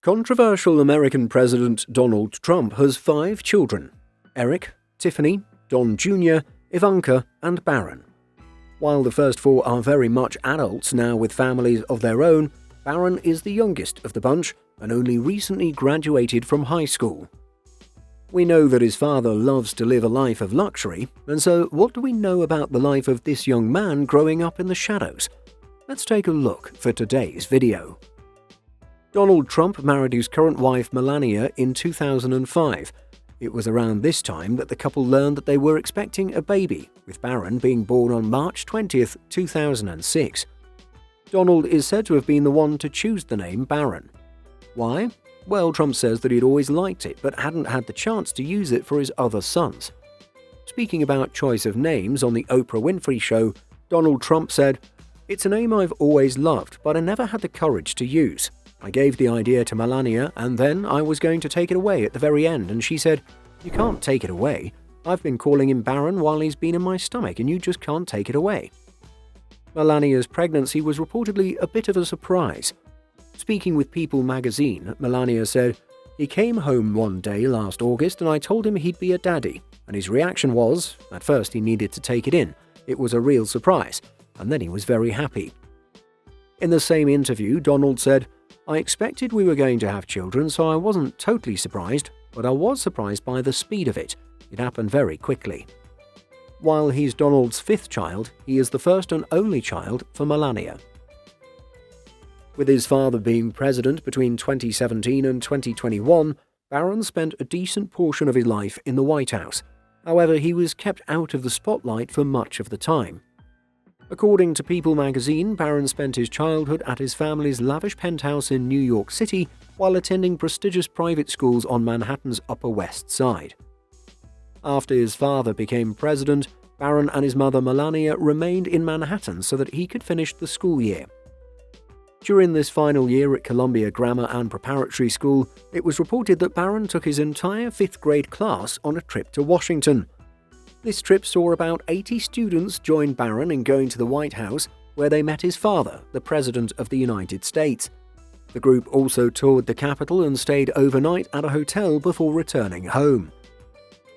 Controversial American President Donald Trump has 5 children: Eric, Tiffany, Don Jr., Ivanka, and Barron. While the first 4 are very much adults now with families of their own, Barron is the youngest of the bunch and only recently graduated from high school. We know that his father loves to live a life of luxury, and so what do we know about the life of this young man growing up in the shadows? Let's take a look for today's video. Donald Trump married his current wife Melania in 2005. It was around this time that the couple learned that they were expecting a baby, with Barron being born on March 20, 2006. Donald is said to have been the one to choose the name Barron. Why? Well, Trump says that he'd always liked it but hadn't had the chance to use it for his other sons. Speaking about choice of names on the Oprah Winfrey Show, Donald Trump said, "It's a name I've always loved, but I never had the courage to use. I gave the idea to Melania and then I was going to take it away at the very end and she said, 'You can't take it away. I've been calling him Barron while he's been in my stomach and you just can't take it away.'" Melania's pregnancy was reportedly a bit of a surprise. Speaking with People magazine, Melania said, "He came home one day last August and I told him he'd be a daddy, and his reaction was, at first he needed to take it in. It was a real surprise, and then he was very happy." In the same interview, Donald said, "I expected we were going to have children, so I wasn't totally surprised, but I was surprised by the speed of it. It happened very quickly." While he's Donald's 5th child, he is the first and only child for Melania. With his father being president between 2017 and 2021, Barron spent a decent portion of his life in the White House. However, he was kept out of the spotlight for much of the time. According to People magazine, Barron spent his childhood at his family's lavish penthouse in New York City while attending prestigious private schools on Manhattan's Upper West Side. After his father became president, Barron and his mother Melania remained in Manhattan so that he could finish the school year. During this final year at Columbia Grammar and Preparatory School, it was reported that Barron took his entire 5th grade class on a trip to Washington. This trip saw about 80 students join Barron in going to the White House, where they met his father, the President of the United States. The group also toured the Capitol and stayed overnight at a hotel before returning home.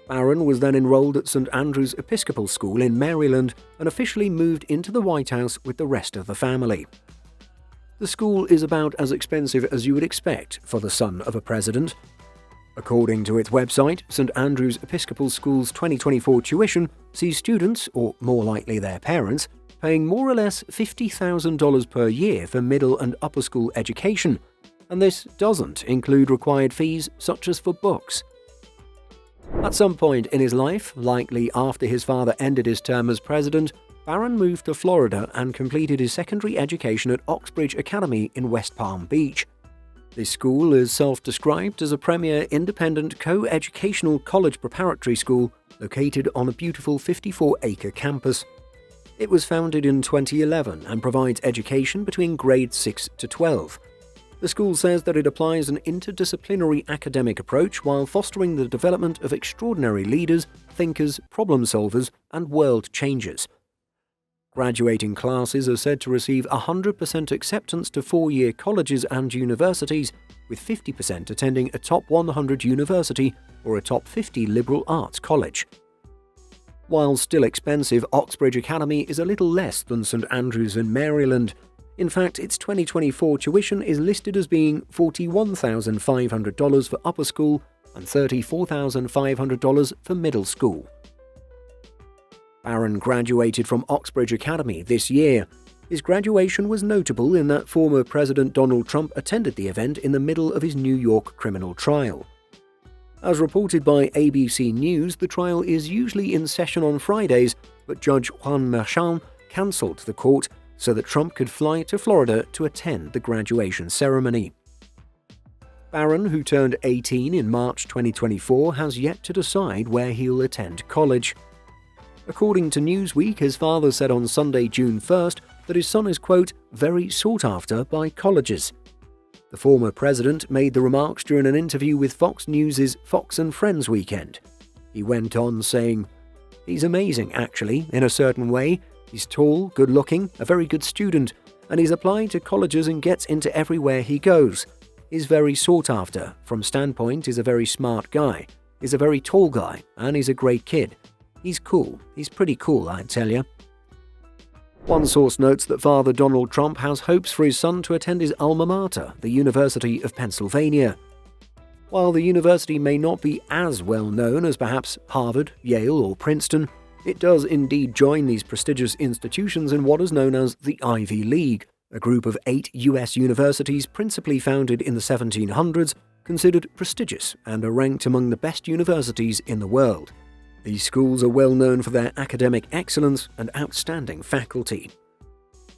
Barron was then enrolled at St. Andrew's Episcopal School in Maryland and officially moved into the White House with the rest of the family. The school is about as expensive as you would expect for the son of a president. According to its website, St. Andrew's Episcopal School's 2024 tuition sees students, or more likely their parents, paying more or less $50,000 per year for middle and upper school education, and this doesn't include required fees such as for books. At some point in his life, likely after his father ended his term as president, Barron moved to Florida and completed his secondary education at Oxbridge Academy in West Palm Beach. This school is self-described as a premier independent co-educational college preparatory school located on a beautiful 54-acre campus. It was founded in 2011 and provides education between grades 6 to 12. The school says that it applies an interdisciplinary academic approach while fostering the development of extraordinary leaders, thinkers, problem solvers, and world changers. Graduating classes are said to receive 100% acceptance to 4-year colleges and universities, with 50% attending a top 100 university or a top 50 liberal arts college. While still expensive, Oxbridge Academy is a little less than St. Andrews in Maryland. In fact, its 2024 tuition is listed as being $41,500 for upper school and $34,500 for middle school. Barron graduated from Oxbridge Academy this year. His graduation was notable in that former President Donald Trump attended the event in the middle of his New York criminal trial. As reported by ABC News, the trial is usually in session on Fridays, but Judge Juan Merchan cancelled the court so that Trump could fly to Florida to attend the graduation ceremony. Barron, who turned 18 in March 2024, has yet to decide where he'll attend college. According to Newsweek, his father said on Sunday, June 1st, that his son is, quote, "very sought after by colleges." The former president made the remarks during an interview with Fox News' Fox and Friends weekend. He went on saying, "He's amazing, actually, in a certain way. He's tall, good-looking, a very good student, and he's applied to colleges and gets into everywhere he goes. is very sought after, from standpoint is a very smart guy, is a very tall guy, and he's a great kid. He's cool. He's pretty cool, I'd tell you. One source notes that Father Donald Trump has hopes for his son to attend his alma mater, the University of Pennsylvania. While the university may not be as well known as perhaps Harvard, Yale, or Princeton, it does indeed join these prestigious institutions in what is known as the Ivy League, a group of 8 U.S. universities principally founded in the 1700s, considered prestigious and are ranked among the best universities in the world. These schools are well known for their academic excellence and outstanding faculty.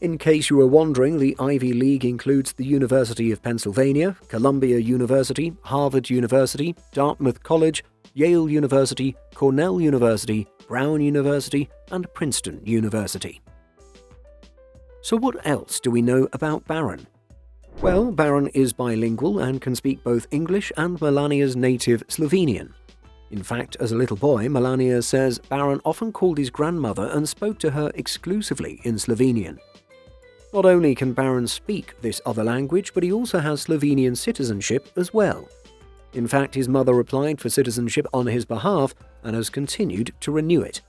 In case you were wondering, the Ivy League includes the University of Pennsylvania, Columbia University, Harvard University, Dartmouth College, Yale University, Cornell University, Brown University, and Princeton University. So what else do we know about Barron? Well, Barron is bilingual and can speak both English and Melania's native Slovenian. In fact, as a little boy, Melania says Barron often called his grandmother and spoke to her exclusively in Slovenian. Not only can Barron speak this other language, but he also has Slovenian citizenship as well. In fact, his mother applied for citizenship on his behalf and has continued to renew it.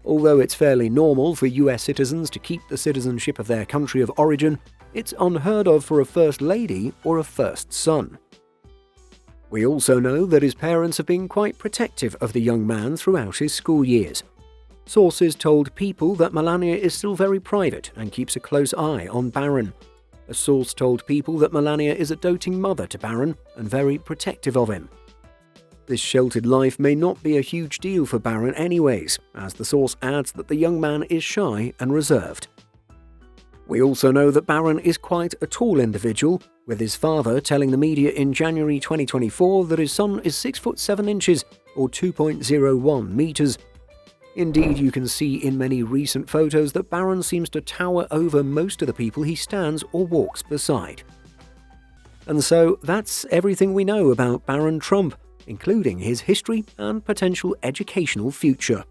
Although it's fairly normal for US citizens to keep the citizenship of their country of origin, it's unheard of for a first lady or a first son. We also know that his parents have been quite protective of the young man throughout his school years. Sources told People that Melania is still very private and keeps a close eye on Barron. A source told People that Melania is a doting mother to Barron and very protective of him. This sheltered life may not be a huge deal for Barron anyways, as the source adds that the young man is shy and reserved. We also know that Barron is quite a tall individual, with his father telling the media in January 2024 that his son is 6 foot 7 inches or 2.01 meters. Indeed, you can see in many recent photos that Barron seems to tower over most of the people he stands or walks beside. And so that's everything we know about Barron Trump, including his history and potential educational future.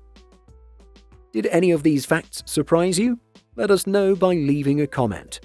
Did any of these facts surprise you? Let us know by leaving a comment.